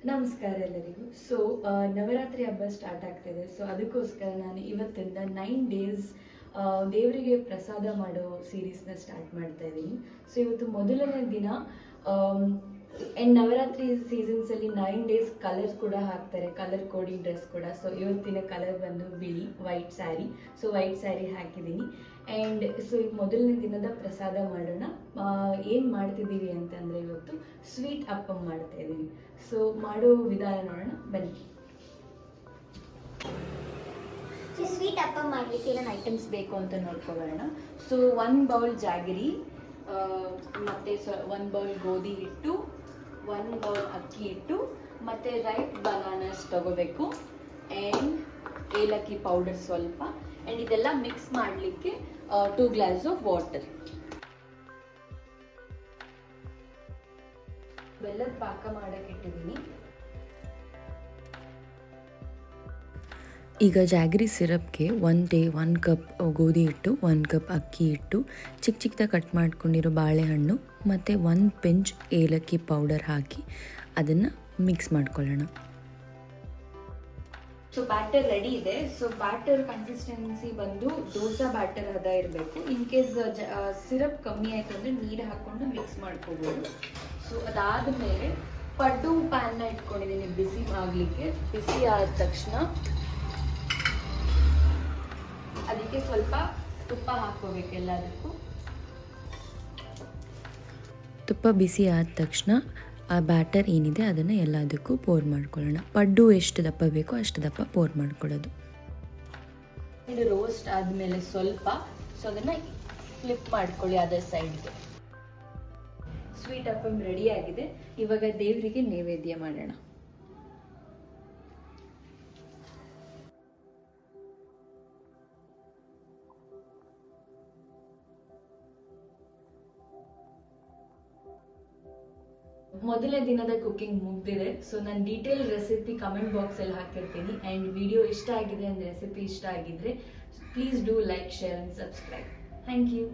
ನಮಸ್ಕಾರ ಎಲ್ಲರಿಗೂ. ನವರಾತ್ರಿ ಹಬ್ಬ ಸ್ಟಾರ್ಟ್ ಆಗ್ತಿದೆ. ಅದಕ್ಕೋಸ್ಕರ ನಾನು ಇವತ್ತಿಂದ 9 ಡೇಸ್ ದೇವರಿಗೆ ಪ್ರಸಾದ ಮಾಡೋ ಸೀರೀಸ್ನ ಸ್ಟಾರ್ಟ್ ಮಾಡ್ತಾ ಇದ್ದೀನಿ. ಇವತ್ತು ಮೊದಲನೇ ದಿನ. ನವರಾತ್ರಿ ಸೀಸನ್ಸಲ್ಲಿ 9 ಡೇಸ್ ಕಲರ್ಸ್ ಕೂಡ ಹಾಕ್ತಾರೆ, ಕಲರ್ ಕೋಡಿಂಗ್ ಡ್ರೆಸ್ ಕೂಡ. ಇವತ್ತಿನ ಕಲರ್ ಬಂದು ಬಿಳಿ ವೈಟ್ ಸ್ಯಾರಿ. ವೈಟ್ ಸ್ಯಾರಿ ಹಾಕಿದ್ದೀನಿ. ಆ್ಯಂಡ್ ಈಗ ಮೊದಲನೇ ದಿನದ ಪ್ರಸಾದ ಮಾಡೋಣ. ಏನು ಮಾಡ್ತಿದ್ದೀವಿ ಅಂತಂದರೆ ಇವತ್ತು ಸ್ವೀಟ್ ಅಪ್ಪಂ ಮಾಡ್ತಾ ಇದ್ದೀವಿ. ಮಾಡೋ ವಿಧಾನ ನೋಡೋಣ ಬನ್ನಿ. ಸ್ವೀಟ್ ಅಪ್ಪಂ ಮಾಡಲಿಕ್ಕೆ ಏನೇನು ಐಟಮ್ಸ್ ಬೇಕು ಅಂತ ನೋಡ್ಕೊಬರೋಣ. 1 ಬೌಲ್ ಜಾಗರಿ, ಮತ್ತು 1 ಬೌಲ್ ಗೋಧಿ ಹಿಟ್ಟು, 1 ಬೌಲ್ ಅಕ್ಕಿ ಹಿಟ್ಟು, ಮತ್ತು ರೈಟ್ ಬನಾನಸ್ ತಗೋಬೇಕು, ಆ್ಯಂಡ್ ಏಲಕ್ಕಿ ಪೌಡರ್ ಸ್ವಲ್ಪ, ಆ್ಯಂಡ್ ಇದೆಲ್ಲ ಮಿಕ್ಸ್ ಮಾಡಲಿಕ್ಕೆ 2 ಗ್ಲಾಸ್ ಆಫ್ ವಾಟರ್. ಬೆಲ್ಲದ ಪಾಕ ಮಾಡಕ್ಕೆ ಇಟ್ಟಿದ್ದೀನಿ. ಈಗ ಜಾಗರಿ ಸಿರಪ್ಗೆ 1 ಕಪ್ ಗೋಧಿ ಹಿಟ್ಟು, 1 ಕಪ್ ಅಕ್ಕಿ ಹಿಟ್ಟು, ಚಿಕ್ಕದಾಗಿ ಕಟ್ ಮಾಡ್ಕೊಂಡಿರೋ ಬಾಳೆಹಣ್ಣು ಮತ್ತು 1 ಪಿಂಚ್ ಏಲಕ್ಕಿ ಪೌಡರ್ ಹಾಕಿ ಅದನ್ನು ಮಿಕ್ಸ್ ಮಾಡ್ಕೊಳ್ಳೋಣ. ಬ್ಯಾಟರ್ ರೆಡಿ ಇದೆ. ಬ್ಯಾಟರ್ ಕನ್ಸಿಸ್ಟೆನ್ಸಿ ಬಂದು ದೋಸಾ ಬ್ಯಾಟರ್ ಅದ ಇರಬೇಕು. ಇನ್ ಕೇಸ್ ಸಿರಪ್ ಕಮ್ಮಿ ಆಯಿತು ಅಂದರೆ ನೀರು ಹಾಕ್ಕೊಂಡು ಮಿಕ್ಸ್ ಮಾಡ್ಕೋಬೋದು. ಅದಾದಮೇಲೆ ಪಡ್ಡು ಪ್ಯಾನ್ನ ಇಟ್ಕೊಂಡಿದ್ದೀನಿ ಬಿಸಿ ಆಗಲಿಕ್ಕೆ. ಬಿಸಿ ಆದ ತಕ್ಷಣ ಅದಕ್ಕೆ ಸ್ವಲ್ಪ ತುಪ್ಪ ಹಾಕೋಬೇಕು. ಎಲ್ಲದಕ್ಕೂ ತುಪ್ಪ ಬಿಸಿ ಆದ ತಕ್ಷಣ ಆ ಬ್ಯಾಟರ್ ಏನಿದೆ ಅದನ್ನು ಎಲ್ಲದಕ್ಕೂ ಪೋರ್ ಮಾಡ್ಕೊಳ್ಳೋಣ. ಪಡ್ಡು ಎಷ್ಟು ದಪ್ಪ ಬೇಕೋ ಅಷ್ಟು ದಪ್ಪ ಪೋರ್ ಮಾಡ್ಕೊಳ್ಳೋದು. ಇದು ರೋಸ್ಟ್ ಆದಮೇಲೆ ಸ್ವಲ್ಪ ಅದನ್ನು ಫ್ಲಿಪ್ ಮಾಡ್ಕೊಳ್ಳಿ ಅದರ್ ಸೈಡ್ಗೆ. ಸ್ವೀಟ್ ಅಪ್ಪಂ ರೆಡಿ ಆಗಿದೆ. ಇವಾಗ ದೇವರಿಗೆ ನೈವೇದ್ಯ ಮಾಡೋಣ. ಮೊದಲನೇ ದಿನದ ಕುಕಿಂಗ್ ಮುಗ್ದಿದೆ. ನಾನು ಡೀಟೇಲ್ ರೆಸಿಪಿ ಕಮೆಂಟ್ ಬಾಕ್ಸಲ್ಲಿ ಹಾಕಿರ್ತೀನಿ. ಆ್ಯಂಡ್ ವಿಡಿಯೋ ಇಷ್ಟ ಆಗಿದೆ ಅಂದರೆ ರೆಸಿಪಿ ಇಷ್ಟ ಆಗಿದ್ರೆ please do like, share and subscribe. Thank you.